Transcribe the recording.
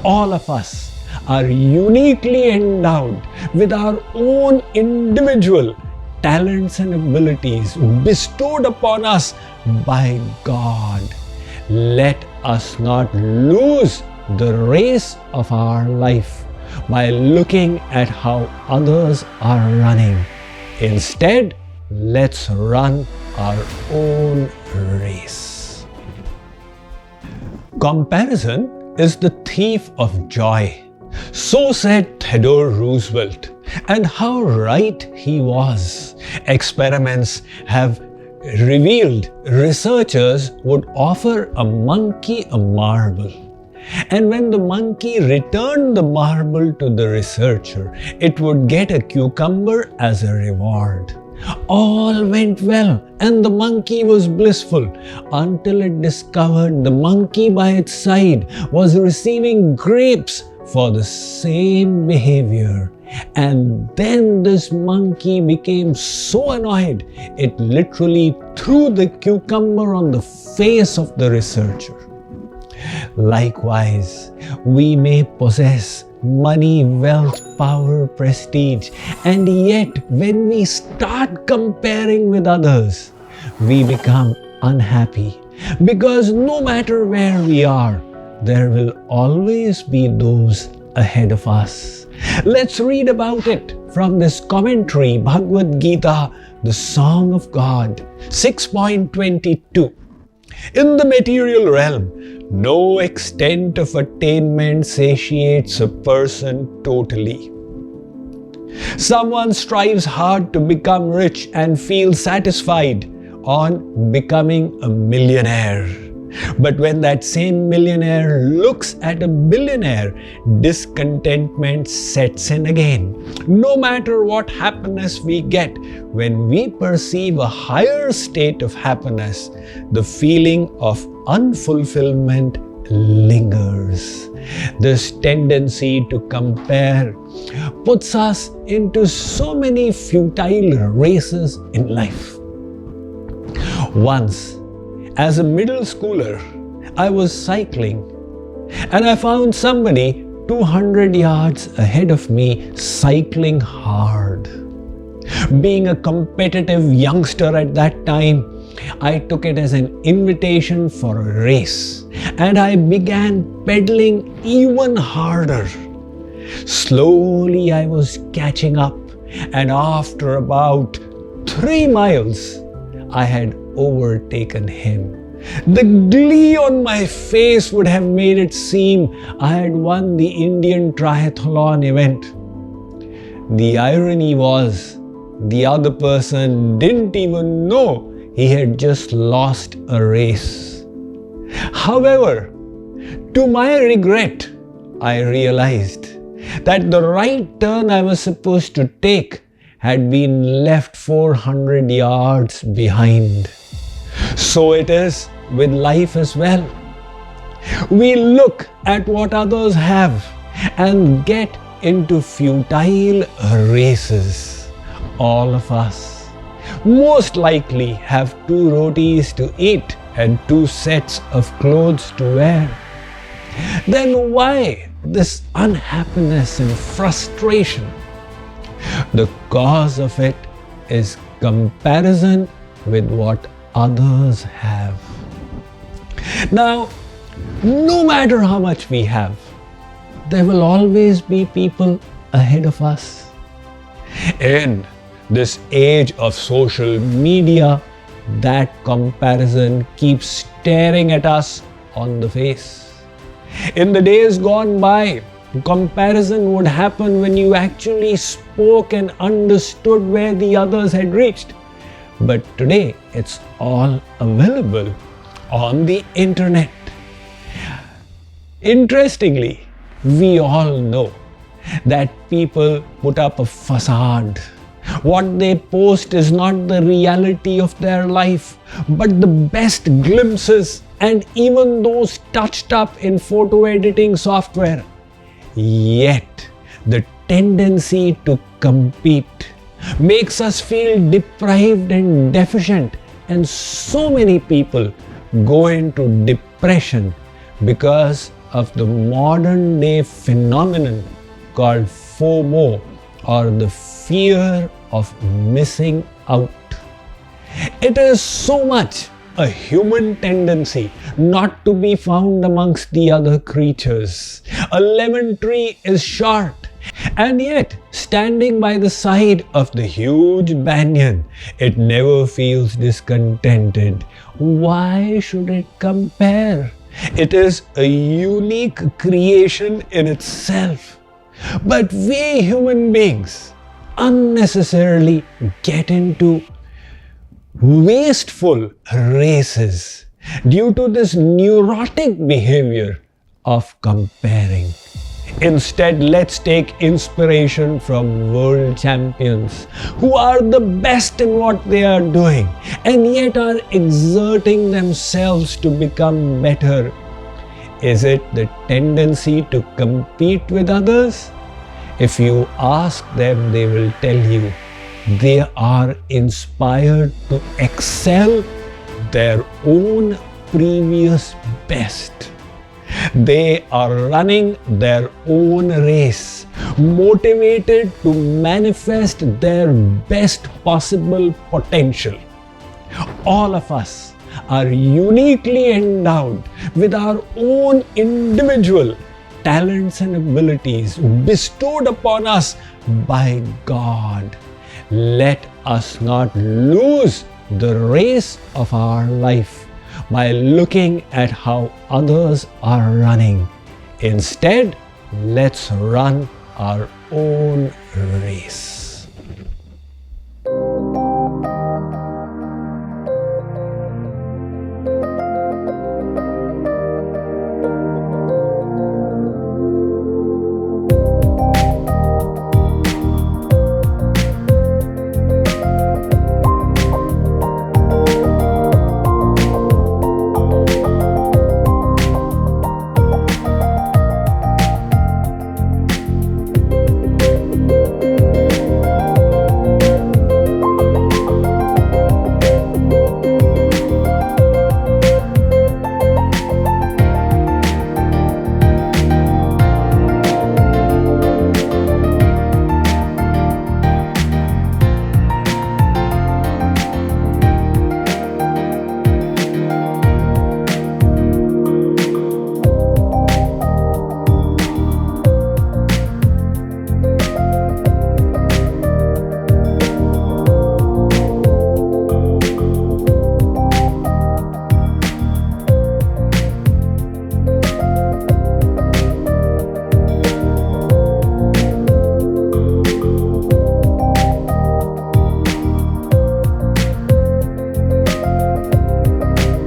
all of us are uniquely endowed with our own individual talents and abilities bestowed upon us by God. Let us not lose the race of our life by looking at how others are running. Instead, let's run our own race. Comparison is the thief of joy. So said Theodore Roosevelt, and how right he was. Experiments have revealed researchers would offer a monkey a marble. And when the monkey returned the marble to the researcher, it would get a cucumber as a reward. All went well and the monkey was blissful until it discovered the monkey by its side was receiving grapes for the same behavior. And then this monkey became so annoyed, it literally threw the cucumber on the face of the researcher. Likewise, we may possess money, wealth, power, prestige, and yet when we start comparing with others, we become unhappy because no matter where we are, there will always be those ahead of us. Let's read about it from this commentary, Bhagavad Gita, the Song of God, 6.22. In the material realm, no extent of attainment satiates a person totally. Someone strives hard to become rich and feels satisfied on becoming a millionaire. But when that same millionaire looks at a billionaire, discontentment sets in again. No matter what happiness we get, when we perceive a higher state of happiness, the feeling of unfulfillment lingers. This tendency to compare puts us into so many futile races in life. Once, as a middle schooler, I was cycling and I found somebody 200 yards ahead of me cycling hard. Being a competitive youngster at that time, I took it as an invitation for a race and I began pedaling even harder. Slowly I was catching up, and after about 3 miles, I had overtaken him. The glee on my face would have made it seem I had won the Indian triathlon event. The irony was, the other person didn't even know he had just lost a race. However, to my regret, I realized that the right turn I was supposed to take had been left 400 yards behind. So it is with life as well. We look at what others have and get into futile races. All of us most likely have 2 rotis to eat and 2 sets of clothes to wear. Then why this unhappiness and frustration? The cause of it is comparison with what others have. Now, no matter how much we have, there will always be people ahead of us. In this age of social media, that comparison keeps staring at us on the face. In the days gone by, comparison would happen when you actually spoke and understood where the others had reached. But today, it's all available on the internet. Interestingly, we all know that people put up a facade. What they post is not the reality of their life, but the best glimpses, and even those touched up in photo editing software. Yet, the tendency to compete makes us feel deprived and deficient, and so many people go into depression because of the modern day phenomenon called FOMO, or the fear of missing out. It is so much a human tendency not to be found amongst the other creatures. A lemon tree is short, and yet, standing by the side of the huge banyan, it never feels discontented. Why should it compare? It is a unique creation in itself. But we human beings unnecessarily get into wasteful races due to this neurotic behavior of comparing. Instead, let's take inspiration from world champions who are the best in what they are doing and yet are exerting themselves to become better. Is it the tendency to compete with others? If you ask them, they will tell you they are inspired to excel their own previous best. They are running their own race, motivated to manifest their best possible potential. All of us are uniquely endowed with our own individual talents and abilities bestowed upon us by God. Let us not lose the race of our life by looking at how others are running. Instead, let's run our own race.